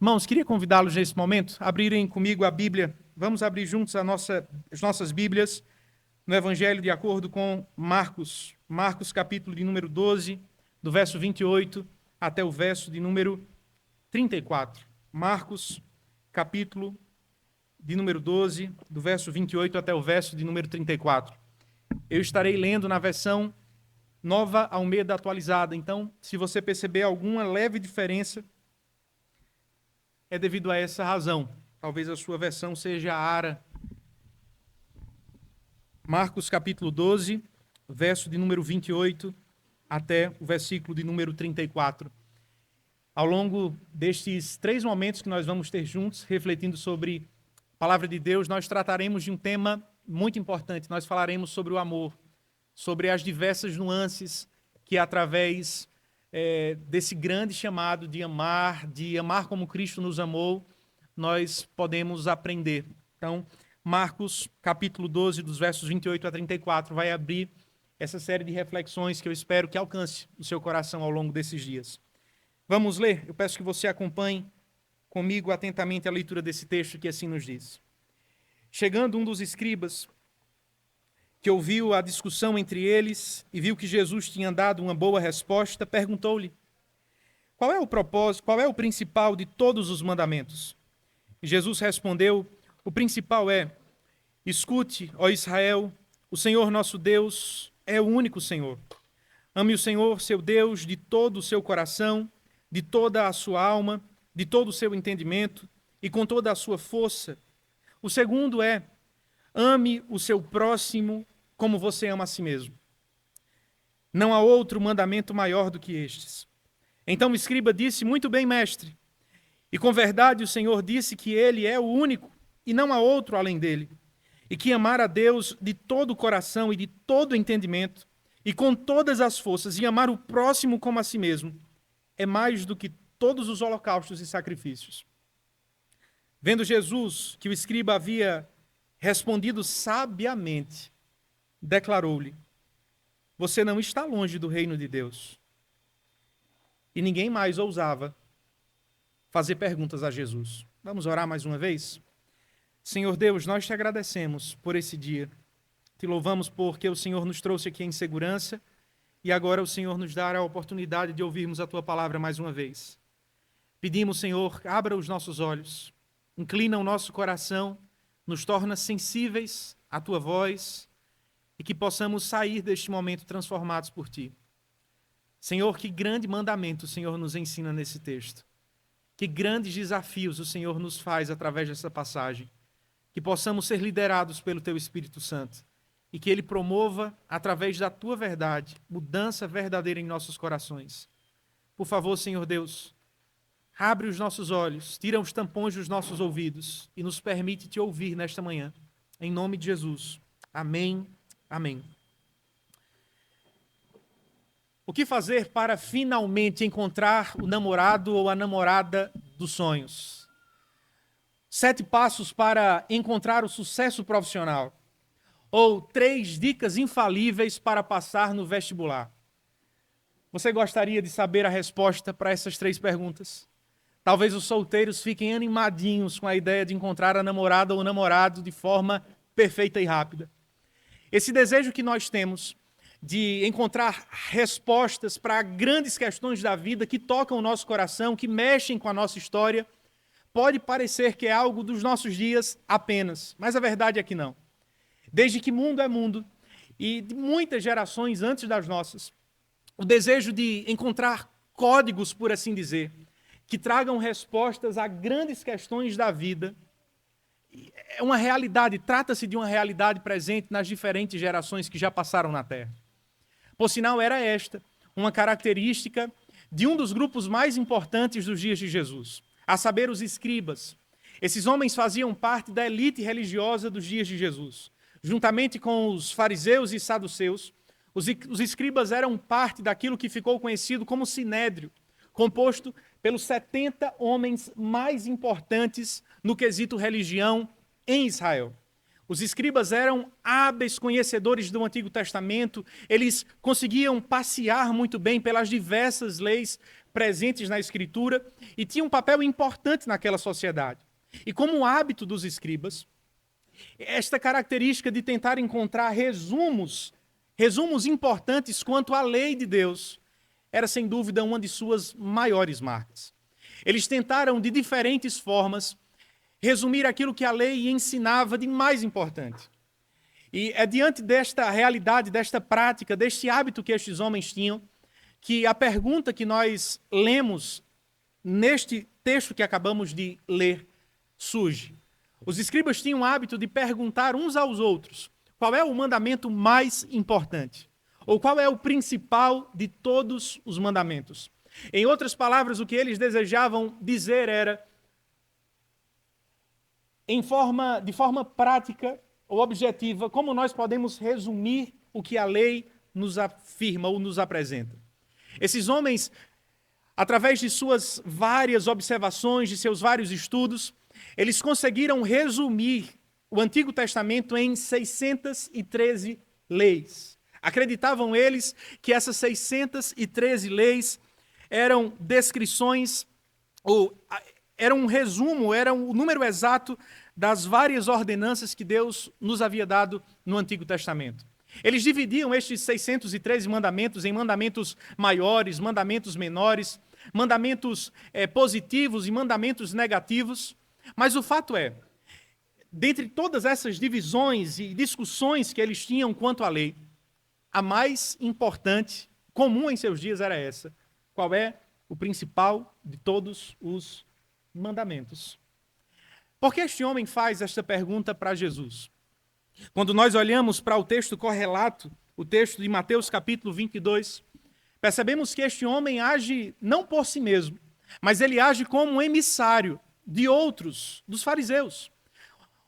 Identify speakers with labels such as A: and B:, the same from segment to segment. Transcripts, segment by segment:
A: Irmãos, queria convidá-los nesse momento a abrirem comigo a Bíblia. Vamos abrir juntos as nossas Bíblias no Evangelho de acordo com Marcos. Marcos, capítulo de número 12, do verso 28 até o verso de número 34. Marcos, capítulo de número 12, do verso 28 até o verso de número 34. Eu estarei lendo na versão Nova Almeida atualizada. Então, se você perceber alguma leve diferença, é devido a essa razão. Talvez a sua versão seja a ARA. Marcos capítulo 12, verso de número 28 até o versículo de número 34. Ao longo destes 3 momentos que nós vamos ter juntos, refletindo sobre a palavra de Deus, nós trataremos de um tema muito importante. Nós falaremos sobre o amor, sobre as diversas nuances que através desse grande chamado de amar como Cristo nos amou, nós podemos aprender. Então, Marcos, capítulo 12, dos versos 28 a 34, vai abrir essa série de reflexões que eu espero que alcance o seu coração ao longo desses dias. Vamos ler? Eu peço que você acompanhe comigo atentamente a leitura desse texto que assim nos diz. Chegando um dos escribas, que ouviu a discussão entre eles e viu que Jesus tinha dado uma boa resposta, perguntou-lhe: qual é o propósito, qual é o principal de todos os mandamentos? E Jesus respondeu: o principal é: escute, ó Israel, o Senhor nosso Deus é o único Senhor. Ame o Senhor, seu Deus, de todo o seu coração, de toda a sua alma, de todo o seu entendimento e com toda a sua força. O segundo é: ame o seu próximo como você ama a si mesmo. Não há outro mandamento maior do que estes. Então o escriba disse: muito bem, mestre. E com verdade o Senhor disse que ele é o único e não há outro além dele. E que amar a Deus de todo o coração e de todo o entendimento e com todas as forças e amar o próximo como a si mesmo é mais do que todos os holocaustos e sacrifícios. Vendo Jesus que o escriba havia respondido sabiamente, declarou-lhe: você não está longe do reino de Deus. E ninguém mais ousava fazer perguntas a Jesus. Vamos orar mais uma vez? Senhor Deus, nós te agradecemos por esse dia. Te louvamos porque o Senhor nos trouxe aqui em segurança e agora o Senhor nos dará a oportunidade de ouvirmos a tua palavra mais uma vez. Pedimos, Senhor, abra os nossos olhos, inclina o nosso coração, nos torna sensíveis à tua voz e que possamos sair deste momento transformados por ti. Senhor, que grande mandamento o Senhor nos ensina nesse texto. Que grandes desafios o Senhor nos faz através dessa passagem. Que possamos ser liderados pelo teu Espírito Santo e que ele promova, através da tua verdade, mudança verdadeira em nossos corações. Por favor, Senhor Deus, abre os nossos olhos, tira os tampões dos nossos ouvidos e nos permite te ouvir nesta manhã. Em nome de Jesus. Amém. Amém. O que fazer para finalmente encontrar o namorado ou a namorada dos sonhos? 7 passos para encontrar o sucesso profissional. Ou 3 dicas infalíveis para passar no vestibular. Você gostaria de saber a resposta para essas 3 perguntas? Talvez os solteiros fiquem animadinhos com a ideia de encontrar a namorada ou o namorado de forma perfeita e rápida. Esse desejo que nós temos de encontrar respostas para grandes questões da vida que tocam o nosso coração, que mexem com a nossa história, pode parecer que é algo dos nossos dias apenas, mas a verdade é que não. Desde que mundo é mundo, e de muitas gerações antes das nossas, o desejo de encontrar códigos, por assim dizer, que tragam respostas a grandes questões da vida, é uma realidade, trata-se de uma realidade presente nas diferentes gerações que já passaram na Terra. Por sinal, era esta uma característica de um dos grupos mais importantes dos dias de Jesus, a saber, os escribas. Esses homens faziam parte da elite religiosa dos dias de Jesus. Juntamente com os fariseus e saduceus, os escribas eram parte daquilo que ficou conhecido como Sinédrio, composto pelos 70 homens mais importantes no quesito religião em Israel. Os escribas eram hábeis conhecedores do Antigo Testamento, eles conseguiam passear muito bem pelas diversas leis presentes na Escritura e tinham um papel importante naquela sociedade. E como hábito dos escribas, esta característica de tentar encontrar resumos importantes quanto à lei de Deus, era sem dúvida uma de suas maiores marcas. Eles tentaram de diferentes formas resumir aquilo que a lei ensinava de mais importante. E é diante desta realidade, desta prática, deste hábito que estes homens tinham, que a pergunta que nós lemos neste texto que acabamos de ler surge. Os escribas tinham o hábito de perguntar uns aos outros qual é o mandamento mais importante, ou qual é o principal de todos os mandamentos. Em outras palavras, o que eles desejavam dizer era, de forma prática ou objetiva, como nós podemos resumir o que a lei nos afirma ou nos apresenta. Esses homens, através de suas várias observações, de seus vários estudos, eles conseguiram resumir o Antigo Testamento em 613 leis. Acreditavam eles que essas 613 leis eram descrições, ou era um resumo, era o número exato das várias ordenanças que Deus nos havia dado no Antigo Testamento. Eles dividiam estes 613 mandamentos em mandamentos maiores, mandamentos menores, mandamentos positivos e mandamentos negativos. Mas o fato é, dentre todas essas divisões e discussões que eles tinham quanto à lei, a mais importante, comum em seus dias, era essa. Qual é o principal de todos os mandamentos? Por que este homem faz esta pergunta para Jesus? Quando nós olhamos para o texto correlato, o texto de Mateus capítulo 22, percebemos que este homem age não por si mesmo, mas ele age como um emissário de outros, dos fariseus.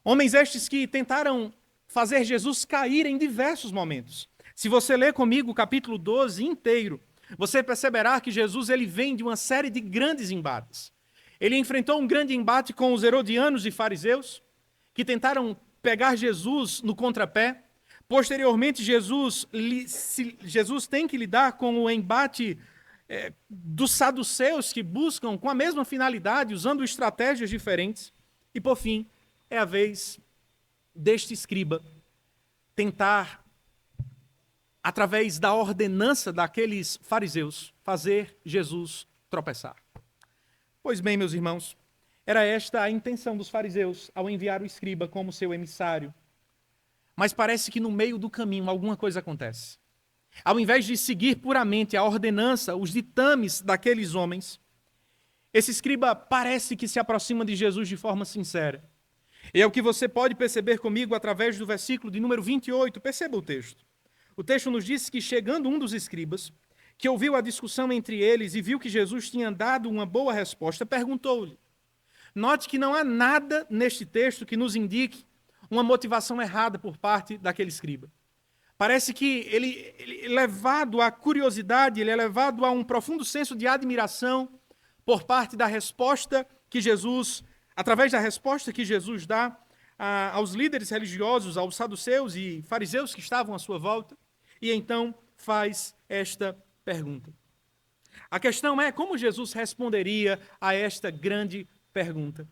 A: Homens estes que tentaram fazer Jesus cair em diversos momentos. Se você ler comigo o capítulo 12 inteiro, você perceberá que Jesus ele vem de uma série de grandes embates. Ele enfrentou um grande embate com os herodianos e fariseus, que tentaram pegar Jesus no contrapé. Posteriormente, Jesus tem que lidar com o embate dos saduceus, que buscam com a mesma finalidade, usando estratégias diferentes. E, por fim, é a vez deste escriba tentar, através da ordenança daqueles fariseus, fazer Jesus tropeçar. Pois bem, meus irmãos, era esta a intenção dos fariseus ao enviar o escriba como seu emissário. Mas parece que no meio do caminho alguma coisa acontece. Ao invés de seguir puramente a ordenança, os ditames daqueles homens, esse escriba parece que se aproxima de Jesus de forma sincera. E é o que você pode perceber comigo através do versículo de número 28. Perceba o texto. O texto nos diz que, chegando um dos escribas, que ouviu a discussão entre eles e viu que Jesus tinha dado uma boa resposta, perguntou-lhe. Note que não há nada neste texto que nos indique uma motivação errada por parte daquele escriba. Parece que ele é levado à curiosidade, ele é levado a um profundo senso de admiração por parte da resposta que Jesus, através da resposta que Jesus dá aos líderes religiosos, aos saduceus e fariseus que estavam à sua volta, e então faz esta pergunta. A questão é como Jesus responderia a esta grande pergunta.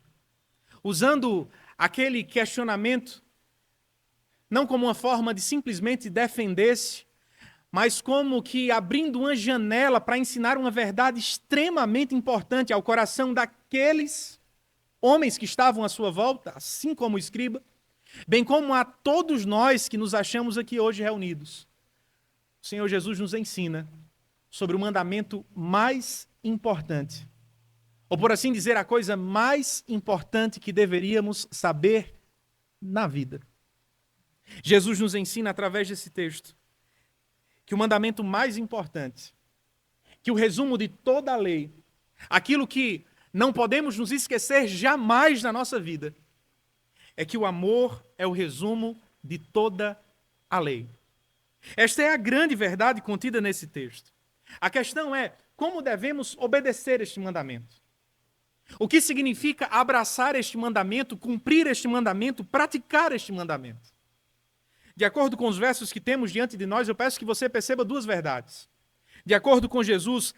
A: Usando aquele questionamento não como uma forma de simplesmente defender-se, mas como que abrindo uma janela para ensinar uma verdade extremamente importante ao coração daqueles homens que estavam à sua volta, assim como o escriba, bem como a todos nós que nos achamos aqui hoje reunidos. O Senhor Jesus nos ensina sobre o mandamento mais importante, ou por assim dizer, a coisa mais importante que deveríamos saber na vida. Jesus nos ensina através desse texto que o mandamento mais importante, que o resumo de toda a lei, aquilo que não podemos nos esquecer jamais na nossa vida, é que o amor é o resumo de toda a lei. Esta é a grande verdade contida nesse texto. A questão é como devemos obedecer este mandamento. O que significa abraçar este mandamento, cumprir este mandamento, praticar este mandamento? De acordo com os versos que temos diante de nós, eu peço que você perceba duas verdades. De acordo com Jesus,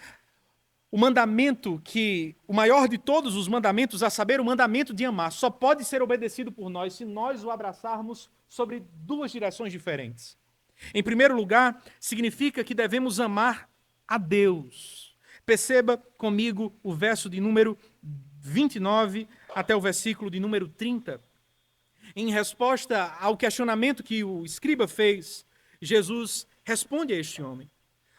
A: o mandamento o maior de todos os mandamentos, a saber, o mandamento de amar, só pode ser obedecido por nós se nós o abraçarmos sobre duas direções diferentes. Em primeiro lugar, significa que devemos amar a Deus. Perceba comigo o verso de número 29 até o versículo de número 30. Em resposta ao questionamento que o escriba fez, Jesus responde a este homem.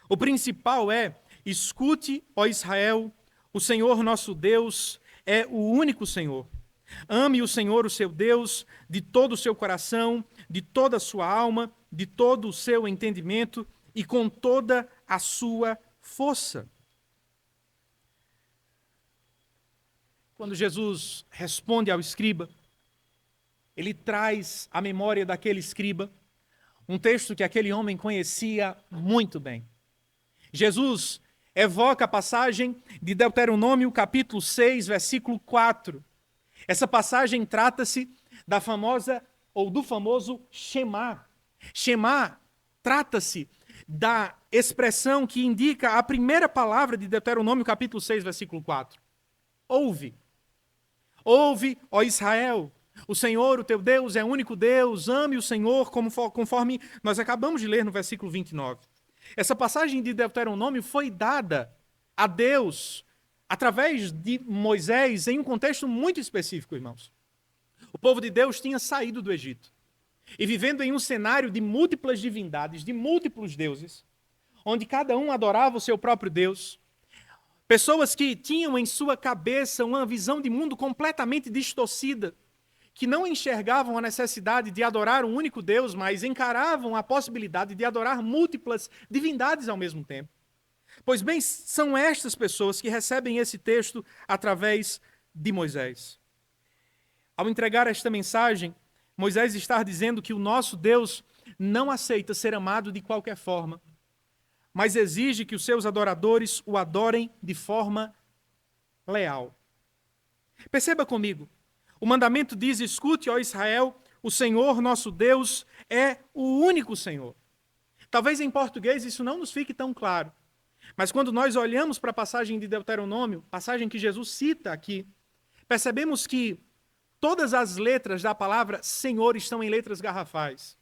A: O principal é: escute, ó Israel, o Senhor nosso Deus é o único Senhor. Ame o Senhor, o seu Deus, de todo o seu coração, de toda a sua alma, de todo o seu entendimento e com toda a sua força. Quando Jesus responde ao escriba, ele traz à memória daquele escriba um texto que aquele homem conhecia muito bem. Jesus evoca a passagem de Deuteronômio, capítulo 6, versículo 4. Essa passagem trata-se da famosa ou do famoso Shema. Shema trata-se da expressão que indica a primeira palavra de Deuteronômio, capítulo 6, versículo 4. Ouve. Ouve, ó Israel, o Senhor, o teu Deus, é o único Deus, ame o Senhor, conforme nós acabamos de ler no versículo 29. Essa passagem de Deuteronômio foi dada a Deus através de Moisés em um contexto muito específico, irmãos. O povo de Deus tinha saído do Egito e vivendo em um cenário de múltiplas divindades, de múltiplos deuses, onde cada um adorava o seu próprio Deus. Pessoas que tinham em sua cabeça uma visão de mundo completamente distorcida, que não enxergavam a necessidade de adorar um único Deus, mas encaravam a possibilidade de adorar múltiplas divindades ao mesmo tempo. Pois bem, são estas pessoas que recebem esse texto através de Moisés. Ao entregar esta mensagem, Moisés está dizendo que o nosso Deus não aceita ser amado de qualquer forma, mas exige que os seus adoradores o adorem de forma leal. Perceba comigo, o mandamento diz: escute, ó Israel, o Senhor nosso Deus é o único Senhor. Talvez em português isso não nos fique tão claro, mas quando nós olhamos para a passagem de Deuteronômio, passagem que Jesus cita aqui, percebemos que todas as letras da palavra Senhor estão em letras garrafais.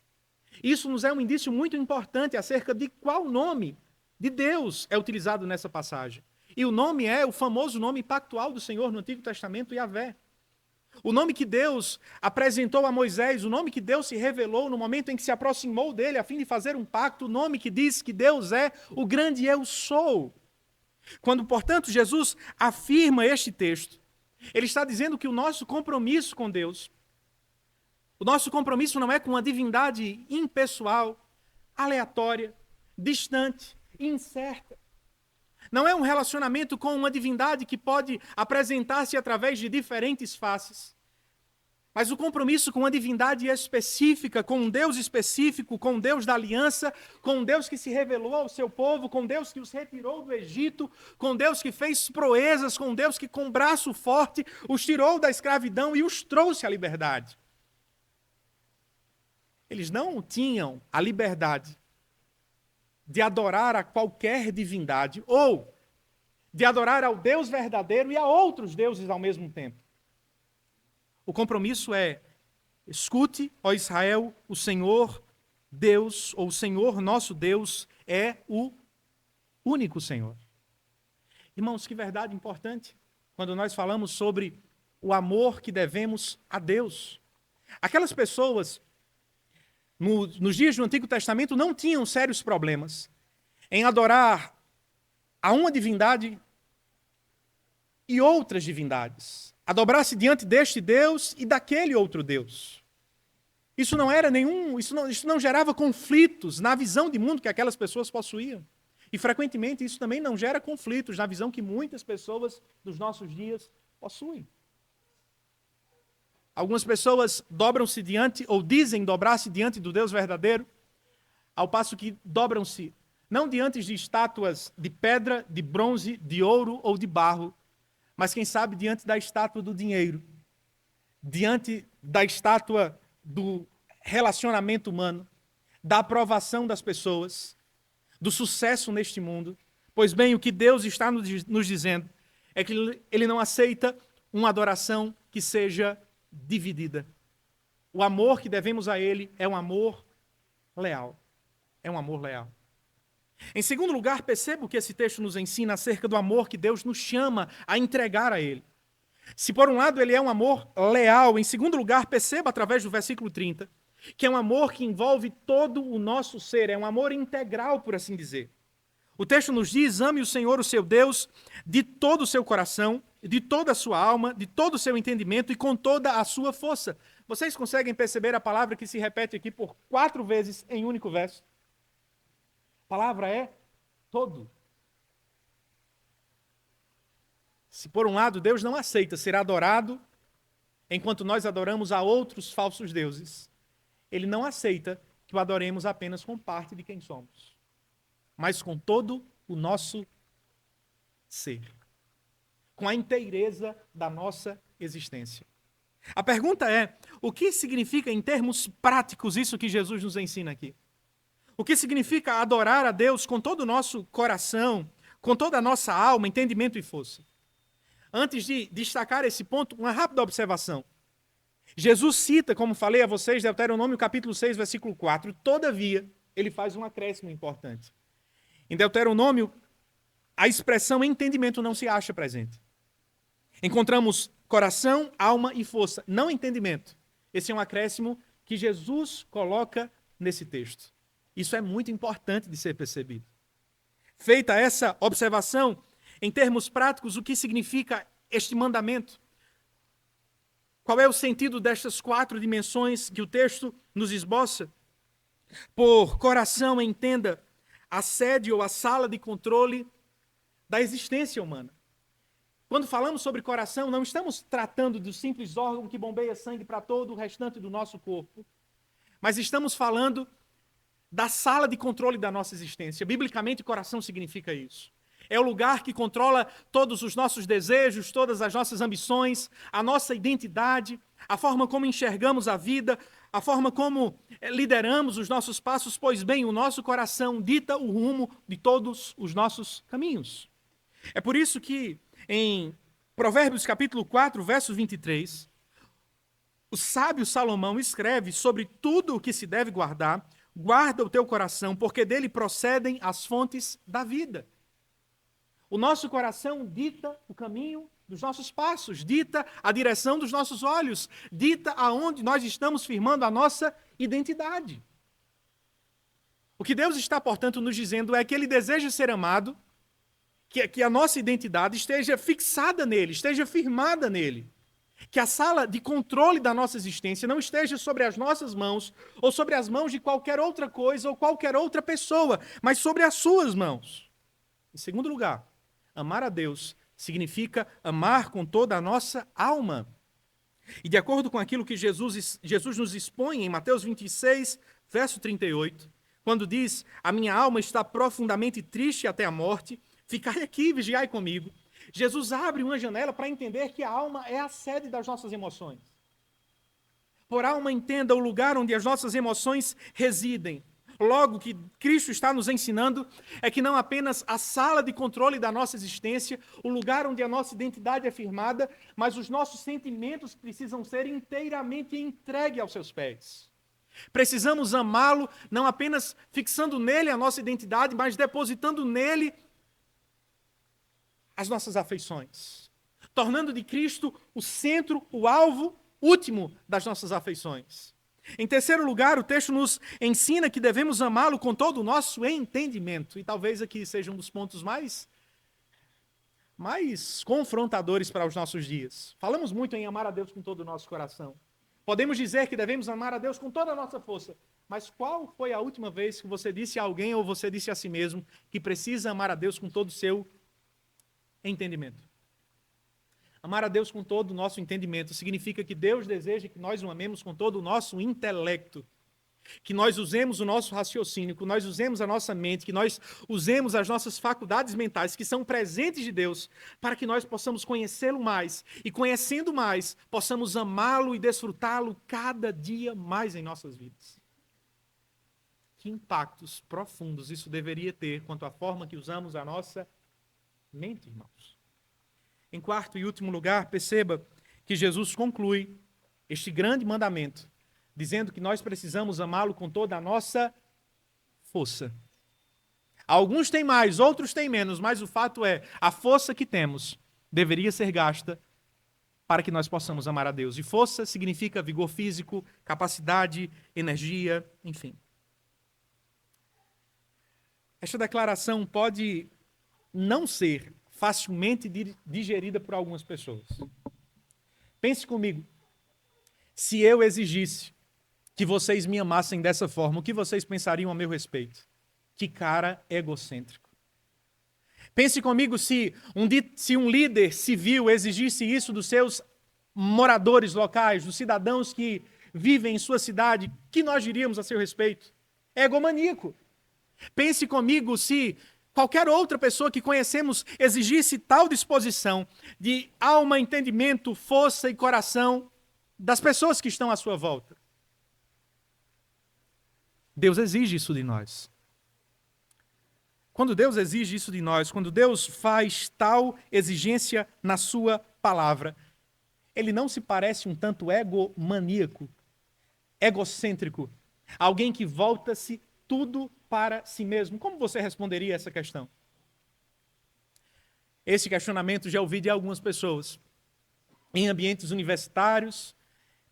A: Isso nos é um indício muito importante acerca de qual nome de Deus é utilizado nessa passagem. E o nome é o famoso nome pactual do Senhor no Antigo Testamento, Yahvé. O nome que Deus apresentou a Moisés, o nome que Deus se revelou no momento em que se aproximou dele a fim de fazer um pacto, o nome que diz que Deus é o grande eu sou. Quando, portanto, Jesus afirma este texto, ele está dizendo que o nosso compromisso com Deus, o nosso compromisso não é com uma divindade impessoal, aleatória, distante, incerta. Não é um relacionamento com uma divindade que pode apresentar-se através de diferentes faces. Mas o compromisso com uma divindade específica, com um Deus específico, com um Deus da aliança, com um Deus que se revelou ao seu povo, com um Deus que os retirou do Egito, com um Deus que fez proezas, com um Deus que com braço forte os tirou da escravidão e os trouxe à liberdade. Eles não tinham a liberdade de adorar a qualquer divindade ou de adorar ao Deus verdadeiro e a outros deuses ao mesmo tempo. O compromisso é: escute, ó Israel, o Senhor Deus, ou o Senhor nosso Deus, é o único Senhor. Irmãos, que verdade importante quando nós falamos sobre o amor que devemos a Deus. Aquelas pessoas nos dias do Antigo Testamento não tinham sérios problemas em adorar a uma divindade e outras divindades, a dobrar-se diante deste Deus e daquele outro Deus. Isso não gerava conflitos na visão de mundo que aquelas pessoas possuíam. E frequentemente isso também não gera conflitos na visão que muitas pessoas dos nossos dias possuem. Algumas pessoas dobram-se diante, ou dizem dobrar-se diante do Deus verdadeiro, ao passo que dobram-se não diante de estátuas de pedra, de bronze, de ouro ou de barro, mas quem sabe diante da estátua do dinheiro, diante da estátua do relacionamento humano, da aprovação das pessoas, do sucesso neste mundo, Pois bem, o que Deus está nos dizendo é que Ele não aceita uma adoração que seja dividida. O amor que devemos a Ele é um amor leal. É um amor leal. Em segundo lugar, perceba o que esse texto nos ensina acerca do amor que Deus nos chama a entregar a Ele. Se por um lado ele é um amor leal, em segundo lugar, perceba através do versículo 30, que é um amor que envolve todo o nosso ser, é um amor integral, por assim dizer. O texto nos diz: ame o Senhor, o seu Deus, de todo o seu coração, de toda a sua alma, de todo o seu entendimento e com toda a sua força. Vocês conseguem perceber a palavra que se repete aqui por 4 vezes em um único verso? A palavra é todo. Se por um lado Deus não aceita ser adorado, enquanto nós adoramos a outros falsos deuses, Ele não aceita que o adoremos apenas com parte de quem somos, mas com todo o nosso ser, com a inteireza da nossa existência. A pergunta é: o que significa em termos práticos isso que Jesus nos ensina aqui? O que significa adorar a Deus com todo o nosso coração, com toda a nossa alma, entendimento e força? Antes de destacar esse ponto, uma rápida observação. Jesus cita, como falei a vocês, Deuteronômio capítulo 6, versículo 4. Todavia, ele faz um acréscimo importante. Em Deuteronômio, a expressão entendimento não se acha presente. Encontramos coração, alma e força, não entendimento. Esse é um acréscimo que Jesus coloca nesse texto. Isso é muito importante de ser percebido. Feita essa observação, em termos práticos, o que significa este mandamento? Qual é o sentido destas 4 dimensões que o texto nos esboça? Por coração, entenda a sede ou a sala de controle da existência humana. Quando falamos sobre coração, não estamos tratando do simples órgão que bombeia sangue para todo o restante do nosso corpo, mas estamos falando da sala de controle da nossa existência. Biblicamente, coração significa isso. É o lugar que controla todos os nossos desejos, todas as nossas ambições, a nossa identidade, a forma como enxergamos a vida, a forma como lideramos os nossos passos, pois bem, o nosso coração dita o rumo de todos os nossos caminhos. É por isso que em Provérbios capítulo 4, verso 23, o sábio Salomão escreve: sobre tudo o que se deve guardar, guarda o teu coração, porque dele procedem as fontes da vida. O nosso coração dita o caminho dos nossos passos, dita a direção dos nossos olhos, dita aonde nós estamos firmando a nossa identidade. O que Deus está, portanto, nos dizendo é que Ele deseja ser amado, que a nossa identidade esteja fixada nele, esteja firmada nele. Que a sala de controle da nossa existência não esteja sobre as nossas mãos ou sobre as mãos de qualquer outra coisa ou qualquer outra pessoa, mas sobre as suas mãos. Em segundo lugar, amar a Deus significa amar com toda a nossa alma. E de acordo com aquilo que Jesus nos expõe em Mateus 26, verso 38, quando diz: a minha alma está profundamente triste até a morte, ficai aqui, vigiai comigo. Jesus abre uma janela para entender que a alma é a sede das nossas emoções. Por alma, entenda o lugar onde as nossas emoções residem. Logo, o que Cristo está nos ensinando é que não apenas a sala de controle da nossa existência, o lugar onde a nossa identidade é firmada, mas os nossos sentimentos precisam ser inteiramente entregues aos seus pés. Precisamos amá-lo, não apenas fixando nele a nossa identidade, mas depositando nele as nossas afeições, tornando de Cristo o centro, o alvo último das nossas afeições. Em terceiro lugar, o texto nos ensina que devemos amá-lo com todo o nosso entendimento. E talvez aqui seja um dos pontos mais confrontadores para os nossos dias. Falamos muito em amar a Deus com todo o nosso coração. Podemos dizer que devemos amar a Deus com toda a nossa força. Mas qual foi a última vez que você disse a alguém ou você disse a si mesmo que precisa amar a Deus com todo o seu entendimento? Amar a Deus com todo o nosso entendimento significa que Deus deseja que nós o amemos com todo o nosso intelecto, que nós usemos o nosso raciocínio, que nós usemos a nossa mente, que nós usemos as nossas faculdades mentais, que são presentes de Deus, para que nós possamos conhecê-lo mais e, conhecendo mais, possamos amá-lo e desfrutá-lo cada dia mais em nossas vidas. Que impactos profundos isso deveria ter quanto à forma que usamos a nossa mente, irmãos. Em quarto e último lugar, perceba que Jesus conclui este grande mandamento, dizendo que nós precisamos amá-lo com toda a nossa força. Alguns têm mais, outros têm menos, mas o fato é, a força que temos deveria ser gasta para que nós possamos amar a Deus. E força significa vigor físico, capacidade, energia, enfim. Esta declaração pode não ser facilmente digerida por algumas pessoas. Pense comigo, se eu exigisse que vocês me amassem dessa forma, o que vocês pensariam a meu respeito? Que cara egocêntrico. Pense comigo se um líder civil exigisse isso dos seus moradores locais, dos cidadãos que vivem em sua cidade, o que nós diríamos a seu respeito? Egomaníaco. Pense comigo se qualquer outra pessoa que conhecemos exigisse tal disposição de alma, entendimento, força e coração das pessoas que estão à sua volta. Deus exige isso de nós. Quando Deus exige isso de nós, quando Deus faz tal exigência na sua palavra, ele não se parece um tanto egomaníaco, egocêntrico, alguém que volta-se tudo para si mesmo. Como você responderia a essa questão? Esse questionamento já ouvi de algumas pessoas, em ambientes universitários,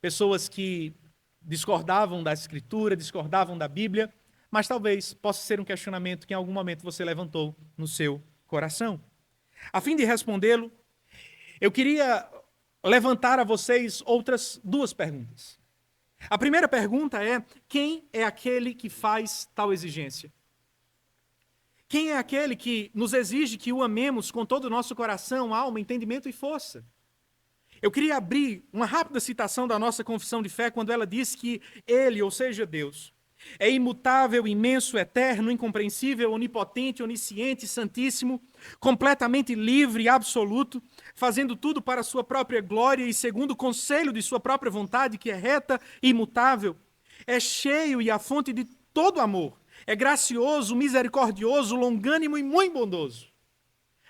A: pessoas que discordavam da Escritura, discordavam da Bíblia, mas talvez possa ser um questionamento que em algum momento você levantou no seu coração. A fim de respondê-lo, eu queria levantar a vocês outras duas perguntas. A primeira pergunta é: quem é aquele que faz tal exigência? Quem é aquele que nos exige que o amemos com todo o nosso coração, alma, entendimento e força? Eu queria abrir uma rápida citação da nossa confissão de fé quando ela diz que Ele, ou seja, Deus, é imutável, imenso, eterno, incompreensível, onipotente, onisciente, santíssimo, completamente livre e absoluto, fazendo tudo para a sua própria glória e segundo o conselho de sua própria vontade, que é reta e imutável. É cheio e a fonte de todo amor. É gracioso, misericordioso, longânimo e muito bondoso.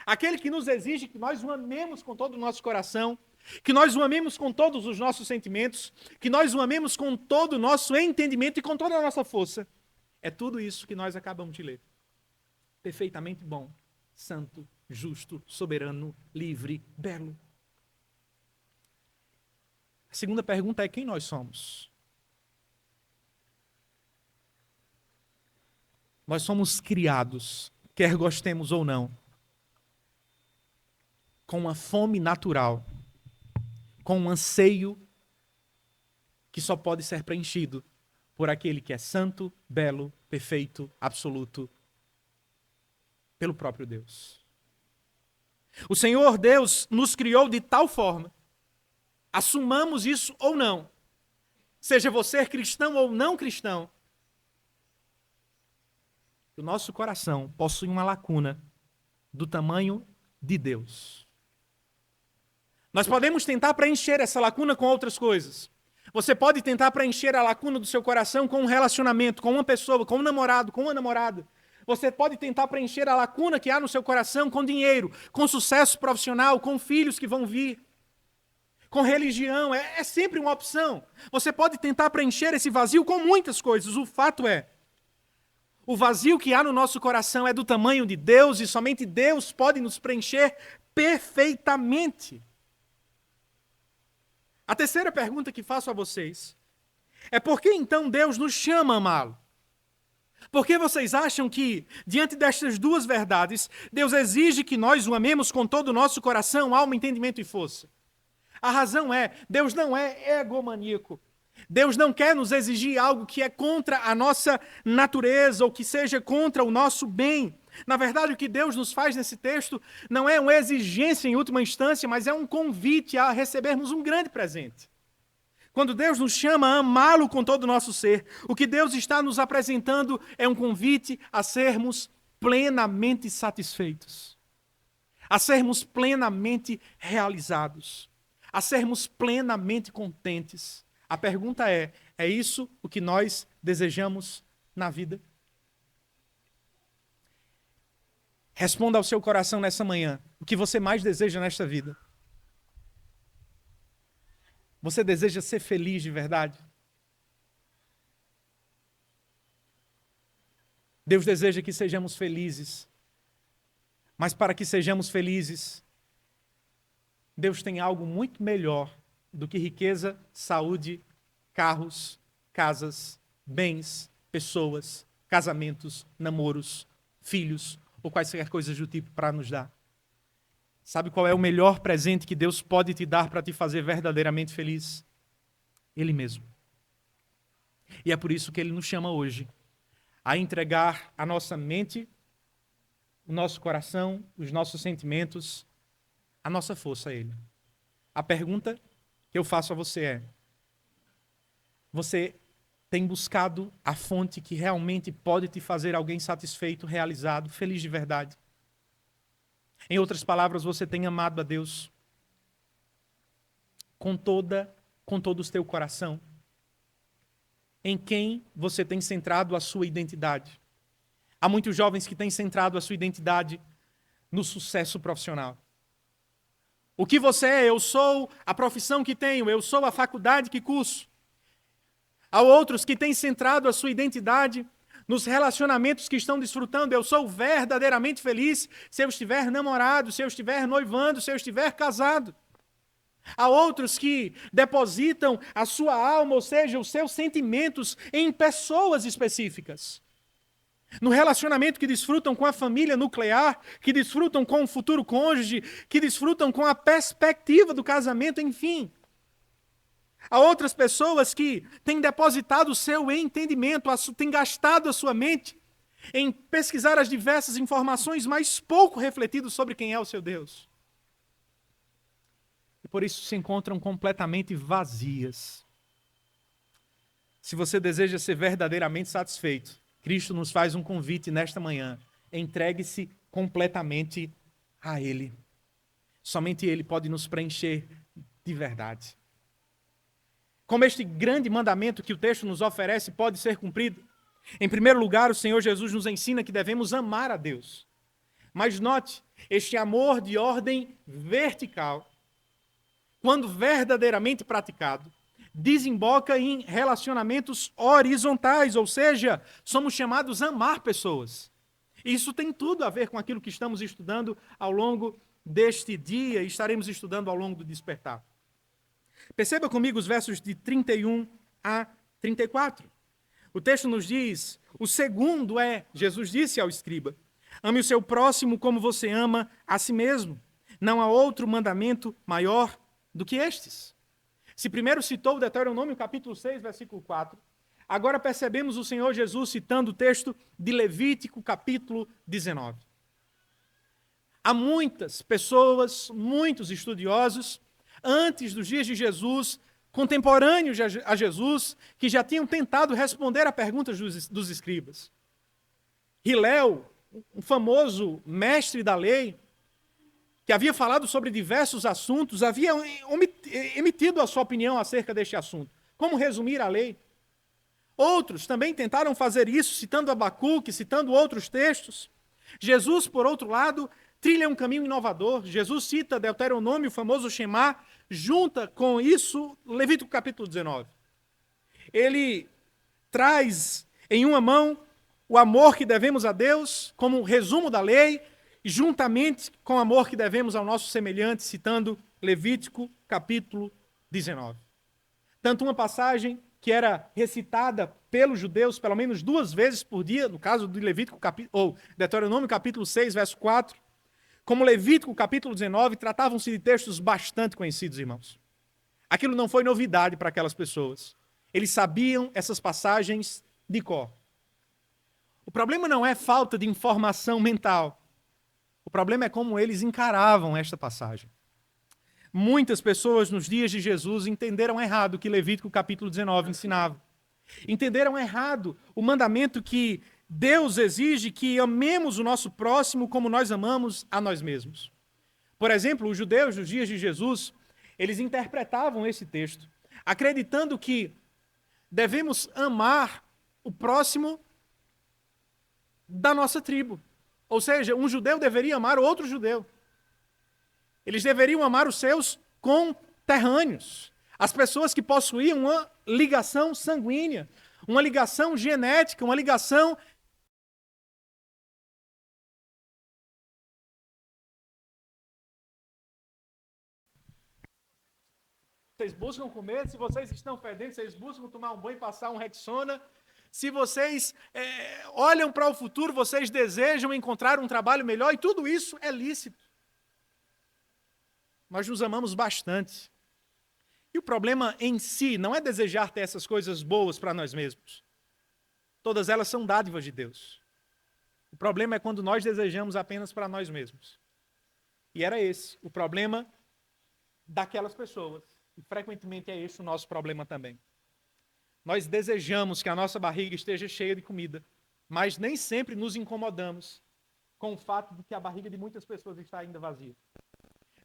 A: Aquele que nos exige que nós o amemos com todo o nosso coração, que nós o amemos com todos os nossos sentimentos, que nós o amemos com todo o nosso entendimento e com toda a nossa força. É tudo isso que nós acabamos de ler. Perfeitamente bom, santo, justo, soberano, livre, belo. A segunda pergunta é: quem nós somos? Nós somos criados, quer gostemos ou não, com uma fome natural, com um anseio que só pode ser preenchido por aquele que é santo, belo, perfeito, absoluto, pelo próprio Deus. O Senhor Deus nos criou de tal forma, assumamos isso ou não, seja você cristão ou não cristão, o nosso coração possui uma lacuna do tamanho de Deus. Nós podemos tentar preencher essa lacuna com outras coisas. Você pode tentar preencher a lacuna do seu coração com um relacionamento, com uma pessoa, com um namorado, com uma namorada. Você pode tentar preencher a lacuna que há no seu coração com dinheiro, com sucesso profissional, com filhos que vão vir, com religião. É sempre uma opção. Você pode tentar preencher esse vazio com muitas coisas. O fato é, o vazio que há no nosso coração é do tamanho de Deus e somente Deus pode nos preencher perfeitamente. A terceira pergunta que faço a vocês é: por que então Deus nos chama a amá-lo? Por que vocês acham que, diante destas duas verdades, Deus exige que nós o amemos com todo o nosso coração, alma, entendimento e força? A razão é: Deus não é egomaníaco. Deus não quer nos exigir algo que é contra a nossa natureza ou que seja contra o nosso bem. Na verdade, o que Deus nos faz nesse texto não é uma exigência em última instância, mas é um convite a recebermos um grande presente. Quando Deus nos chama a amá-lo com todo o nosso ser, o que Deus está nos apresentando é um convite a sermos plenamente satisfeitos, a sermos plenamente realizados, a sermos plenamente contentes. A pergunta é isso o que nós desejamos na vida? Responda ao seu coração nessa manhã o que você mais deseja nesta vida. Você deseja ser feliz de verdade? Deus deseja que sejamos felizes. Mas para que sejamos felizes, Deus tem algo muito melhor do que riqueza, saúde, carros, casas, bens, pessoas, casamentos, namoros, filhos ou quaisquer coisas do tipo para nos dar. Sabe qual é o melhor presente que Deus pode te dar para te fazer verdadeiramente feliz? Ele mesmo. E é por isso que Ele nos chama hoje a entregar a nossa mente, o nosso coração, os nossos sentimentos, a nossa força a Ele. A pergunta que eu faço a você é: você tem buscado a fonte que realmente pode te fazer alguém satisfeito, realizado, feliz de verdade? Em outras palavras, você tem amado a Deus com todo o teu coração? Em quem você tem centrado a sua identidade? Há muitos jovens que têm centrado a sua identidade no sucesso profissional. O que você é? Eu sou a profissão que tenho, eu sou a faculdade que curso. Há outros que têm centrado a sua identidade nos relacionamentos que estão desfrutando. Eu sou verdadeiramente feliz se eu estiver namorado, se eu estiver noivando, se eu estiver casado. Há outros que depositam a sua alma, ou seja, os seus sentimentos, em pessoas específicas. No relacionamento que desfrutam com a família nuclear, que desfrutam com o futuro cônjuge, que desfrutam com a perspectiva do casamento, enfim. Há outras pessoas que têm depositado o seu entendimento, têm gastado a sua mente em pesquisar as diversas informações, mas pouco refletido sobre quem é o seu Deus. E por isso se encontram completamente vazias. Se você deseja ser verdadeiramente satisfeito, Cristo nos faz um convite nesta manhã. Entregue-se completamente a Ele. Somente Ele pode nos preencher de verdade. Como este grande mandamento que o texto nos oferece pode ser cumprido? Em primeiro lugar, o Senhor Jesus nos ensina que devemos amar a Deus. Mas note, este amor de ordem vertical, quando verdadeiramente praticado, desemboca em relacionamentos horizontais, ou seja, somos chamados a amar pessoas. Isso tem tudo a ver com aquilo que estamos estudando ao longo deste dia e estaremos estudando ao longo do despertar. Perceba comigo os versos de 31 a 34. O texto nos diz: o segundo é, Jesus disse ao escriba, ame o seu próximo como você ama a si mesmo. Não há outro mandamento maior do que estes. Se primeiro citou o Deuteronômio capítulo 6, versículo 4, agora percebemos o Senhor Jesus citando o texto de Levítico capítulo 19. Há muitas pessoas, muitos estudiosos, antes dos dias de Jesus, contemporâneos a Jesus, que já tinham tentado responder a perguntas dos escribas. Hilel, um famoso mestre da lei, que havia falado sobre diversos assuntos, havia emitido a sua opinião acerca deste assunto. Como resumir a lei? Outros também tentaram fazer isso, citando Abacuque, citando outros textos. Jesus, por outro lado, trilha um caminho inovador. Jesus cita Deuteronômio, o famoso Shema, junta com isso Levítico capítulo 19. Ele traz em uma mão o amor que devemos a Deus, como resumo da lei, juntamente com o amor que devemos ao nosso semelhante, citando Levítico capítulo 19. Tanto uma passagem que era recitada pelos judeus pelo menos 2 vezes por dia, no caso de Levítico ou Deuteronômio capítulo 6, verso 4, como Levítico capítulo 19, tratavam-se de textos bastante conhecidos, irmãos. Aquilo não foi novidade para aquelas pessoas. Eles sabiam essas passagens de cor. O problema não é falta de informação mental. O problema é como eles encaravam esta passagem. Muitas pessoas nos dias de Jesus entenderam errado o que Levítico capítulo 19 ensinava. Entenderam errado o mandamento que Deus exige que amemos o nosso próximo como nós amamos a nós mesmos. Por exemplo, os judeus dos dias de Jesus, eles interpretavam esse texto, acreditando que devemos amar o próximo da nossa tribo. Ou seja, um judeu deveria amar outro judeu. Eles deveriam amar os seus conterrâneos, as pessoas que possuíam uma ligação sanguínea, uma ligação genética, uma ligação. Vocês buscam comer, se vocês estão fedendo, vocês buscam tomar um banho, passar um Rexona. Se vocês olham para o futuro, vocês desejam encontrar um trabalho melhor, e tudo isso é lícito. Nós nos amamos bastante. E o problema em si não é desejar ter essas coisas boas para nós mesmos. Todas elas são dádivas de Deus. O problema é quando nós desejamos apenas para nós mesmos. E era esse o problema daquelas pessoas. E frequentemente é esse o nosso problema também. Nós desejamos que a nossa barriga esteja cheia de comida, mas nem sempre nos incomodamos com o fato de que a barriga de muitas pessoas está ainda vazia.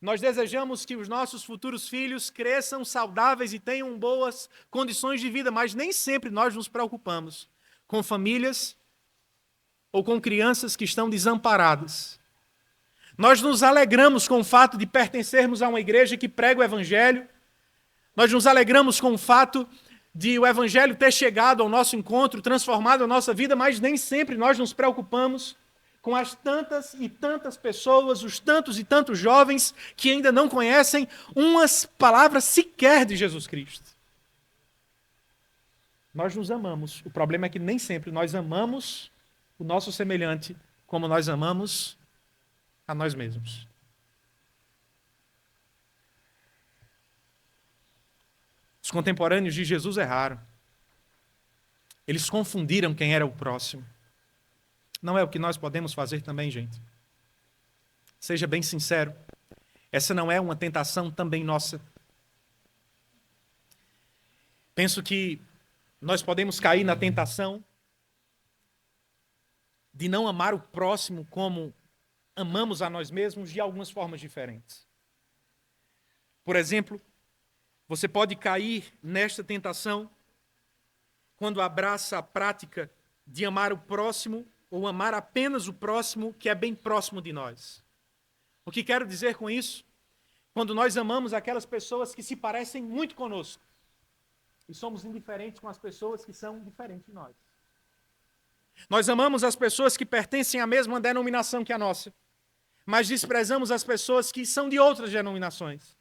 A: Nós desejamos que os nossos futuros filhos cresçam saudáveis e tenham boas condições de vida, mas nem sempre nós nos preocupamos com famílias ou com crianças que estão desamparadas. Nós nos alegramos com o fato de pertencermos a uma igreja que prega o Evangelho. Nós nos alegramos com o fato de o Evangelho ter chegado ao nosso encontro, transformado a nossa vida, mas nem sempre nós nos preocupamos com as tantas e tantas pessoas, os tantos e tantos jovens que ainda não conhecem umas palavras sequer de Jesus Cristo. Nós nos amamos. O problema é que nem sempre nós amamos o nosso semelhante como nós amamos a nós mesmos. Os contemporâneos de Jesus erraram. Eles confundiram quem era o próximo. Não é o que nós podemos fazer também, gente? Seja bem sincero. Essa não é uma tentação também nossa. Penso que nós podemos cair na tentação de não amar o próximo como amamos a nós mesmos de algumas formas diferentes. Por exemplo, você pode cair nesta tentação quando abraça a prática de amar o próximo ou amar apenas o próximo que é bem próximo de nós. O que quero dizer com isso? Quando nós amamos aquelas pessoas que se parecem muito conosco e somos indiferentes com as pessoas que são diferentes de nós. Nós amamos as pessoas que pertencem à mesma denominação que a nossa, mas desprezamos as pessoas que são de outras denominações.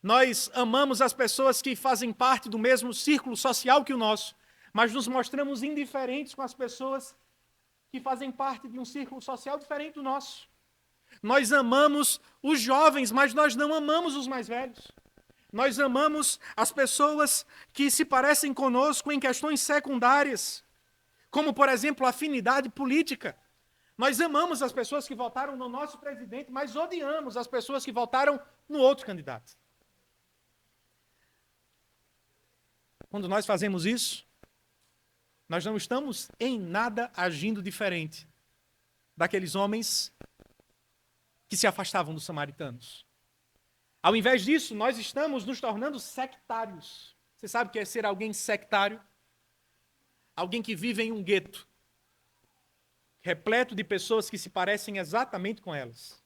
A: Nós amamos as pessoas que fazem parte do mesmo círculo social que o nosso, mas nos mostramos indiferentes com as pessoas que fazem parte de um círculo social diferente do nosso. Nós amamos os jovens, mas nós não amamos os mais velhos. Nós amamos as pessoas que se parecem conosco em questões secundárias, como, por exemplo, a afinidade política. Nós amamos as pessoas que votaram no nosso presidente, mas odiamos as pessoas que votaram no outro candidato. Quando nós fazemos isso, nós não estamos em nada agindo diferente daqueles homens que se afastavam dos samaritanos. Ao invés disso, nós estamos nos tornando sectários. Você sabe o que é ser alguém sectário? Alguém que vive em um gueto, repleto de pessoas que se parecem exatamente com elas.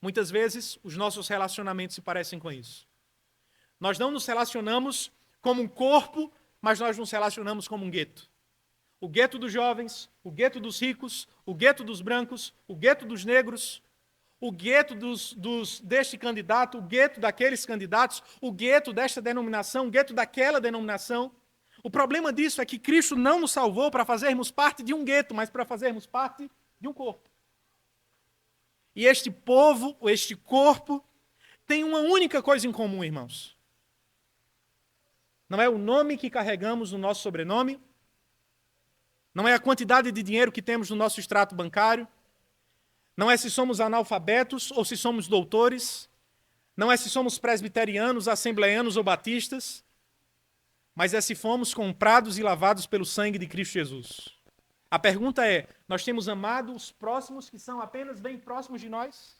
A: Muitas vezes, os nossos relacionamentos se parecem com isso. Nós não nos relacionamos como um corpo, mas nós nos relacionamos como um gueto. O gueto dos jovens, o gueto dos ricos, o gueto dos brancos, o gueto dos negros, o gueto deste candidato, o gueto daqueles candidatos, o gueto desta denominação, o gueto daquela denominação. O problema disso é que Cristo não nos salvou para fazermos parte de um gueto, mas para fazermos parte de um corpo. E este povo, este corpo, tem uma única coisa em comum, irmãos. Não é o nome que carregamos no nosso sobrenome, não é a quantidade de dinheiro que temos no nosso extrato bancário, não é se somos analfabetos ou se somos doutores, não é se somos presbiterianos, assembleianos ou batistas, mas é se fomos comprados e lavados pelo sangue de Cristo Jesus. A pergunta é, nós temos amado os próximos que são apenas bem próximos de nós?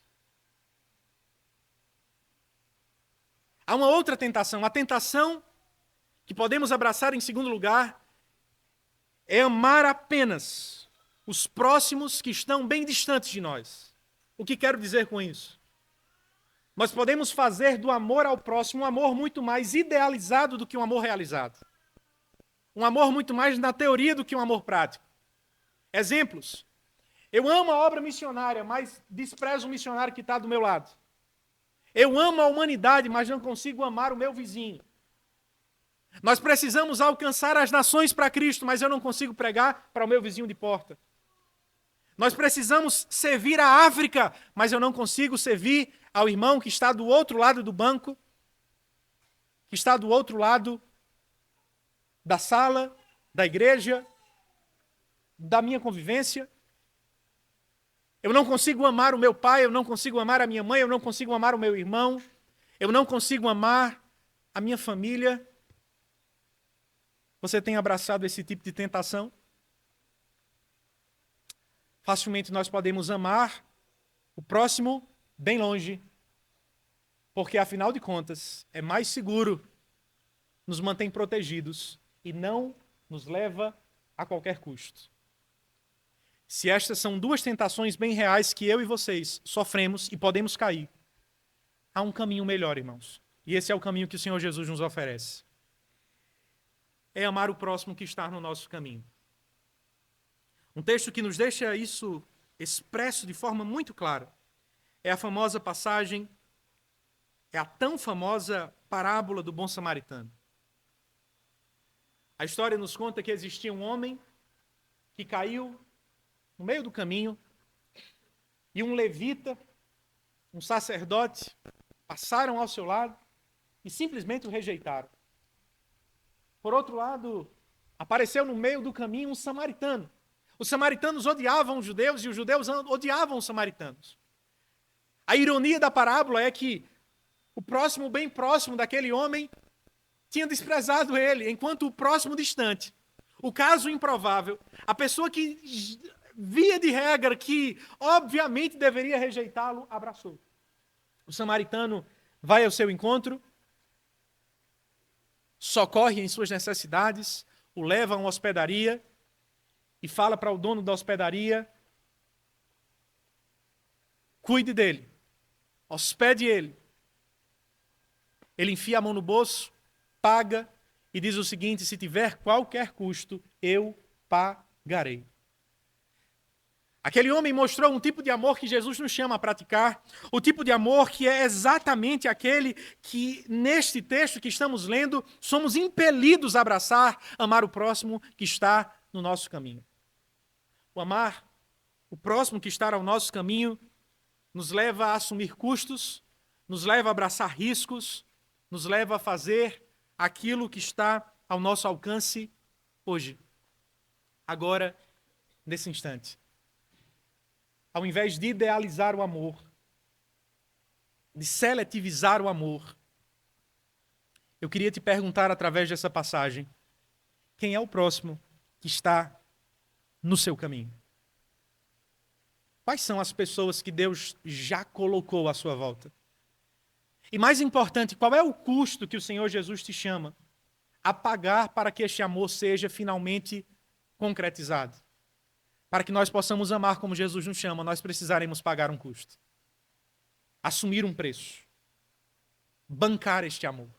A: Há uma outra tentação, a tentação que podemos abraçar em segundo lugar é amar apenas os próximos que estão bem distantes de nós. O que quero dizer com isso? Nós podemos fazer do amor ao próximo um amor muito mais idealizado do que um amor realizado. Um amor muito mais na teoria do que um amor prático. Exemplos. Eu amo a obra missionária, mas desprezo o missionário que está do meu lado. Eu amo a humanidade, mas não consigo amar o meu vizinho. Nós precisamos alcançar as nações para Cristo, mas eu não consigo pregar para o meu vizinho de porta. Nós precisamos servir a África, mas eu não consigo servir ao irmão que está do outro lado do banco, que está do outro lado da sala, da igreja, da minha convivência. Eu não consigo amar o meu pai, eu não consigo amar a minha mãe, eu não consigo amar o meu irmão, eu não consigo amar a minha família. Você tem abraçado esse tipo de tentação? Facilmente nós podemos amar o próximo bem longe, porque afinal de contas é mais seguro, nos mantém protegidos e não nos leva a qualquer custo. Se estas são duas tentações bem reais que eu e vocês sofremos e podemos cair, há um caminho melhor, irmãos. E esse é o caminho que o Senhor Jesus nos oferece. É amar o próximo que está no nosso caminho. Um texto que nos deixa isso expresso de forma muito clara é a famosa passagem, é a tão famosa parábola do bom samaritano. A história nos conta que existia um homem que caiu no meio do caminho e um levita, um sacerdote, passaram ao seu lado e simplesmente o rejeitaram. Por outro lado, apareceu no meio do caminho um samaritano. Os samaritanos odiavam os judeus e os judeus odiavam os samaritanos. A ironia da parábola é que o próximo, bem próximo daquele homem, tinha desprezado ele, enquanto o próximo distante, o caso improvável, a pessoa que, via de regra, que obviamente deveria rejeitá-lo, abraçou. O samaritano vai ao seu encontro, socorre em suas necessidades, o leva a uma hospedaria e fala para o dono da hospedaria: cuide dele, hospede ele. Ele enfia a mão no bolso, paga e diz o seguinte: se tiver qualquer custo, eu pagarei. Aquele homem mostrou um tipo de amor que Jesus nos chama a praticar, o tipo de amor que é exatamente aquele que, neste texto que estamos lendo, somos impelidos a abraçar, amar o próximo que está no nosso caminho. O amar o próximo que está ao nosso caminho nos leva a assumir custos, nos leva a abraçar riscos, nos leva a fazer aquilo que está ao nosso alcance hoje, agora, nesse instante. Ao invés de idealizar o amor, de seletivizar o amor, eu queria te perguntar através dessa passagem: quem é o próximo que está no seu caminho? Quais são as pessoas que Deus já colocou à sua volta? E mais importante, qual é o custo que o Senhor Jesus te chama a pagar para que este amor seja finalmente concretizado? Para que nós possamos amar como Jesus nos chama, nós precisaremos pagar um custo. Assumir um preço. Bancar este amor.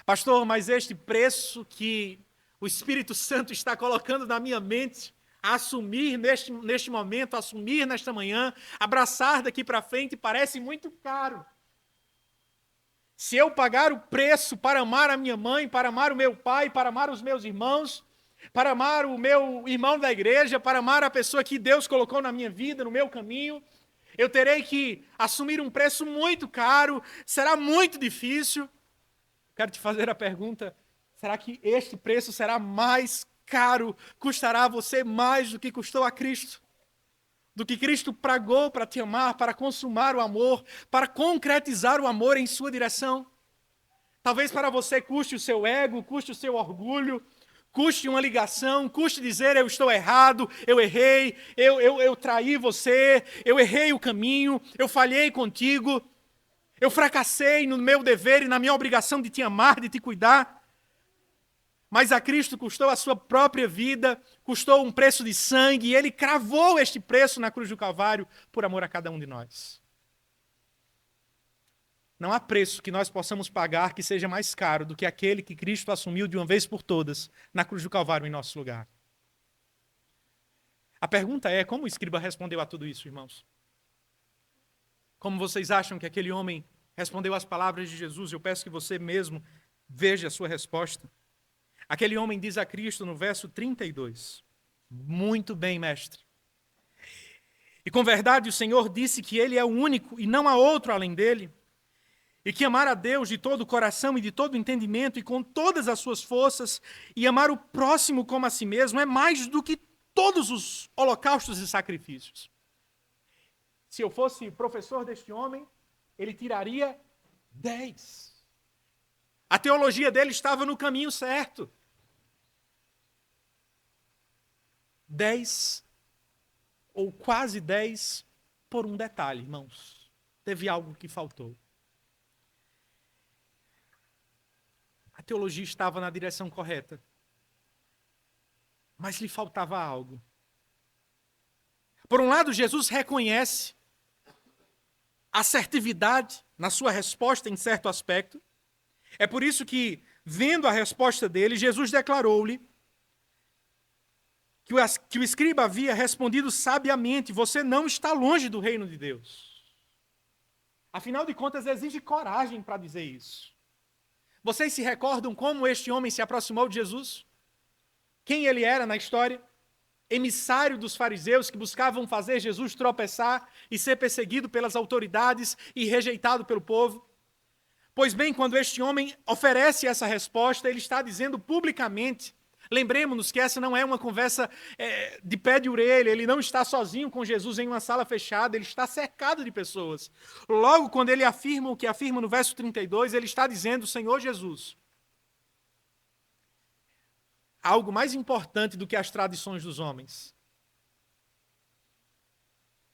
A: Pastor, mas este preço que o Espírito Santo está colocando na minha mente, a assumir neste momento, assumir nesta manhã, abraçar daqui para frente, parece muito caro. Se eu pagar o preço para amar a minha mãe, para amar o meu pai, para amar os meus irmãos, para amar o meu irmão da igreja, para amar a pessoa que Deus colocou na minha vida, no meu caminho, eu terei que assumir um preço muito caro, será muito difícil. Quero te fazer a pergunta: será que este preço será mais caro, custará a você mais do que custou a Cristo? Do que Cristo pagou para te amar, para consumar o amor, para concretizar o amor em sua direção? Talvez para você custe o seu ego, custe o seu orgulho, custe uma ligação, custe dizer: eu estou errado, eu errei, eu traí você, eu errei o caminho, eu falhei contigo, eu fracassei no meu dever e na minha obrigação de te amar, de te cuidar. mas a Cristo custou a sua própria vida, custou um preço de sangue, e ele cravou este preço na cruz do Calvário por amor a cada um de nós. Não há preço que nós possamos pagar que seja mais caro do que aquele que Cristo assumiu de uma vez por todas na cruz do Calvário em nosso lugar. A pergunta é, como o escriba respondeu a tudo isso, irmãos? Como vocês acham que aquele homem respondeu às palavras de Jesus? Eu peço que você mesmo veja a sua resposta. Aquele homem diz a Cristo no verso 32, muito bem, mestre. E com verdade o Senhor disse que ele é o único e não há outro além dele, e que amar a Deus de todo o coração e de todo o entendimento e com todas as suas forças e amar o próximo como a si mesmo é mais do que todos os holocaustos e sacrifícios. Se eu fosse professor deste homem, ele tiraria 10. A teologia dele estava no caminho certo. 10, ou quase 10, por um detalhe, irmãos. Teve algo que faltou. A teologia estava na direção correta, mas lhe faltava algo. Por um lado, Jesus reconhece assertividade na sua resposta em certo aspecto. É por isso que, vendo a resposta dele, Jesus declarou-lhe que o escriba havia respondido sabiamente: você não está longe do reino de Deus. Afinal de contas, exige coragem para dizer isso. Vocês se recordam como este homem se aproximou de Jesus? Quem ele era na história? Emissário dos fariseus que buscavam fazer Jesus tropeçar e ser perseguido pelas autoridades e rejeitado pelo povo. Pois bem, quando este homem oferece essa resposta, ele está dizendo publicamente, lembremos-nos que essa não é uma conversa de pé de orelha, ele não está sozinho com Jesus em uma sala fechada, ele está cercado de pessoas. Logo, quando ele afirma o que afirma no verso 32, ele está dizendo: Senhor Jesus, algo mais importante do que as tradições dos homens.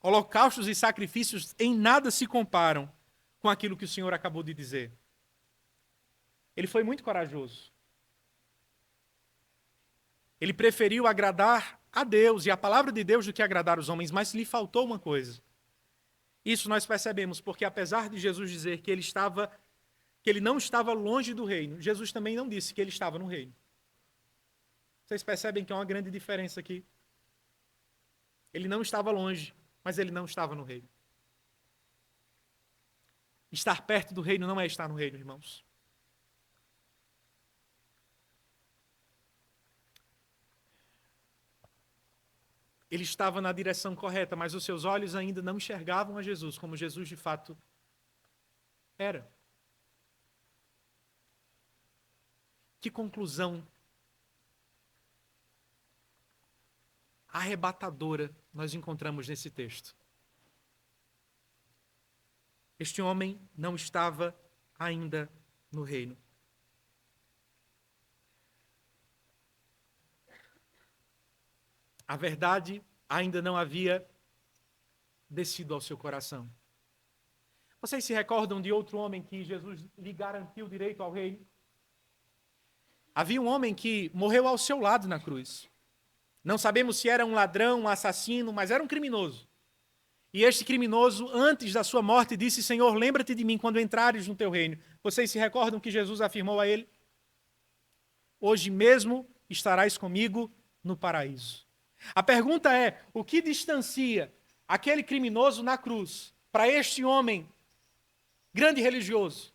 A: Holocaustos e sacrifícios em nada se comparam com aquilo que o Senhor acabou de dizer. Ele foi muito corajoso. Ele preferiu agradar a Deus e a palavra de Deus do que agradar os homens, mas lhe faltou uma coisa. Isso nós percebemos, porque apesar de Jesus dizer que ele não estava longe do reino, Jesus também não disse que ele estava no reino. Vocês percebem que há uma grande diferença aqui? Ele não estava longe, mas ele não estava no reino. Estar perto do reino não é estar no reino, irmãos. Ele estava na direção correta, mas os seus olhos ainda não enxergavam a Jesus como Jesus de fato era. Que conclusão arrebatadora nós encontramos nesse texto. Este homem não estava ainda no reino. A verdade ainda não havia descido ao seu coração. Vocês se recordam de outro homem que Jesus lhe garantiu direito ao reino? Havia um homem que morreu ao seu lado na cruz. Não sabemos se era um ladrão, um assassino, mas era um criminoso. E este criminoso, antes da sua morte, disse: Senhor, lembra-te de mim quando entrares no teu reino. Vocês se recordam que Jesus afirmou a ele? Hoje mesmo estarás comigo no paraíso. A pergunta é: o que distancia aquele criminoso na cruz para este homem grande religioso?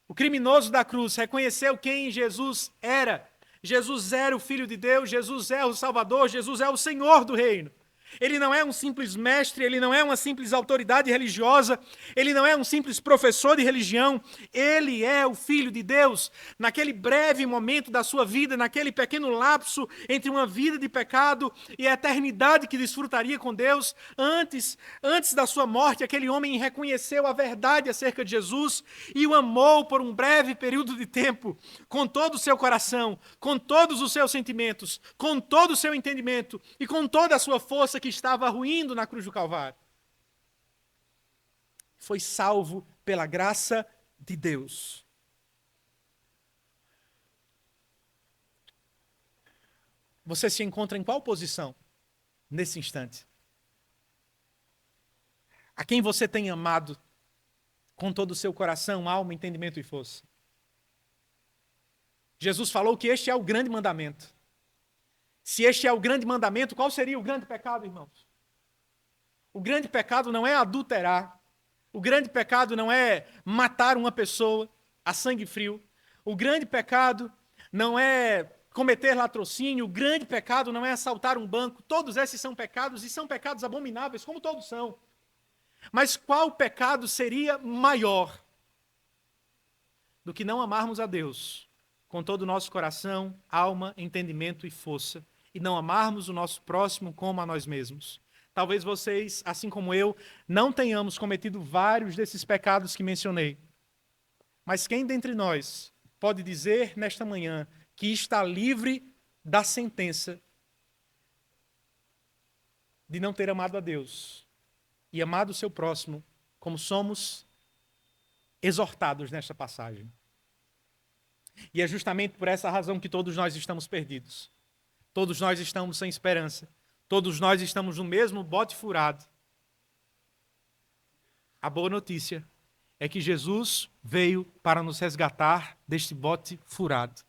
A: O criminoso da cruz reconheceu quem Jesus era. Jesus era o Filho de Deus, Jesus é o Salvador, Jesus é o Senhor do reino. Ele não é um simples mestre, ele não é uma simples autoridade religiosa, ele não é um simples professor de religião, ele é o Filho de Deus. Naquele breve momento da sua vida, naquele pequeno lapso entre uma vida de pecado e a eternidade que desfrutaria com Deus, antes da sua morte, aquele homem reconheceu a verdade acerca de Jesus e o amou por um breve período de tempo, com todo o seu coração, com todos os seus sentimentos, com todo o seu entendimento e com toda a sua força que estava ruindo na cruz do Calvário. Foi salvo pela graça de Deus. Você se encontra em qual posição nesse instante? A quem você tem amado com todo o seu coração, alma, entendimento e força? Jesus falou que este é o grande mandamento. Se este é o grande mandamento, qual seria o grande pecado, irmãos? O grande pecado não é adulterar. O grande pecado não é matar uma pessoa a sangue frio. O grande pecado não é cometer latrocínio. O grande pecado não é assaltar um banco. Todos esses são pecados e são pecados abomináveis, como todos são. Mas qual pecado seria maior do que não amarmos a Deus com todo o nosso coração, alma, entendimento e força, e não amarmos o nosso próximo como a nós mesmos? Talvez vocês, assim como eu, não tenhamos cometido vários desses pecados que mencionei. Mas quem dentre nós pode dizer nesta manhã que está livre da sentença de não ter amado a Deus e amado o seu próximo, como somos exortados nesta passagem? E é justamente por essa razão que todos nós estamos perdidos. Todos nós estamos sem esperança. Todos nós estamos no mesmo bote furado. A boa notícia é que Jesus veio para nos resgatar deste bote furado.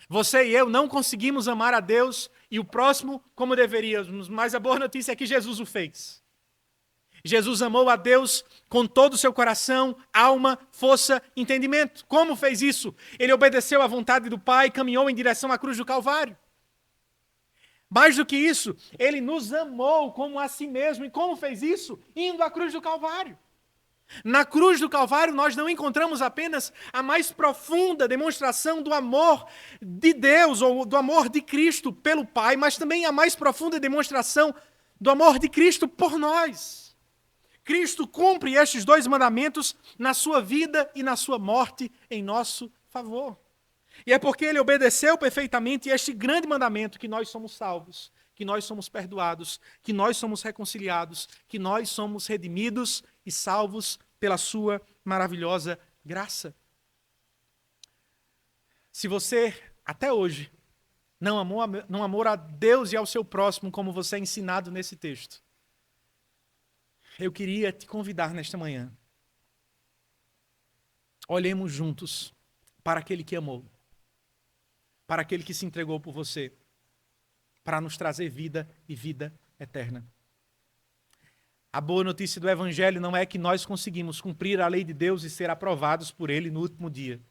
A: Você e eu não conseguimos amar a Deus e o próximo como deveríamos, mas a boa notícia é que Jesus o fez. Jesus amou a Deus com todo o seu coração, alma, força, entendimento. Como fez isso? Ele obedeceu à vontade do Pai, caminhou em direção à cruz do Calvário. Mais do que isso, ele nos amou como a si mesmo. E como fez isso? Indo à cruz do Calvário. Na cruz do Calvário, nós não encontramos apenas a mais profunda demonstração do amor de Deus, ou do amor de Cristo pelo Pai, mas também a mais profunda demonstração do amor de Cristo por nós. Cristo cumpre estes dois mandamentos na sua vida e na sua morte em nosso favor. E é porque ele obedeceu perfeitamente este grande mandamento que nós somos salvos, que nós somos perdoados, que nós somos reconciliados, que nós somos redimidos e salvos pela sua maravilhosa graça. Se você, até hoje, não amou a Deus e ao seu próximo como você é ensinado nesse texto, eu queria te convidar nesta manhã. Olhemos juntos para aquele que amou, para aquele que se entregou por você, para nos trazer vida e vida eterna. A boa notícia do Evangelho não é que nós conseguimos cumprir a lei de Deus e ser aprovados por Ele no último dia.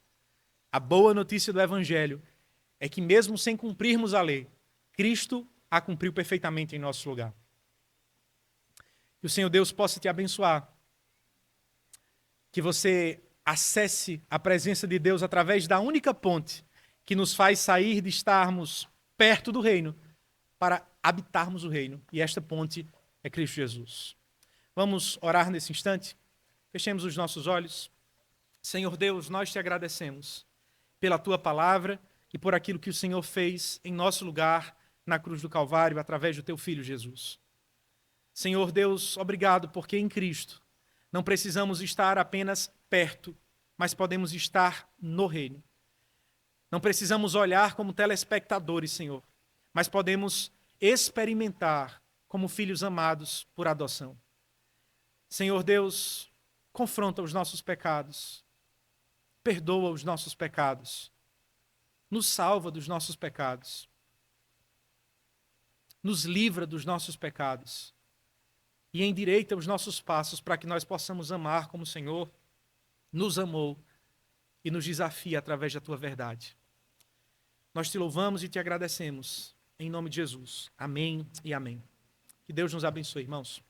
A: A boa notícia do Evangelho é que mesmo sem cumprirmos a lei, Cristo a cumpriu perfeitamente em nosso lugar. Que o Senhor Deus possa te abençoar. Que você acesse a presença de Deus através da única ponte que nos faz sair de estarmos perto do reino para habitarmos o reino. E esta ponte é Cristo Jesus. Vamos orar nesse instante? Fechemos os nossos olhos. Senhor Deus, nós te agradecemos pela tua palavra e por aquilo que o Senhor fez em nosso lugar na cruz do Calvário através do teu Filho Jesus. Senhor Deus, obrigado porque em Cristo não precisamos estar apenas perto, mas podemos estar no reino. Não precisamos olhar como telespectadores, Senhor, mas podemos experimentar como filhos amados por adoção. Senhor Deus, confronta os nossos pecados, perdoa os nossos pecados, nos salva dos nossos pecados, nos livra dos nossos pecados e endireita os nossos passos para que nós possamos amar como o Senhor nos amou e nos desafia através da tua verdade. Nós te louvamos e te agradecemos. Em nome de Jesus. Amém e amém. Que Deus nos abençoe, irmãos.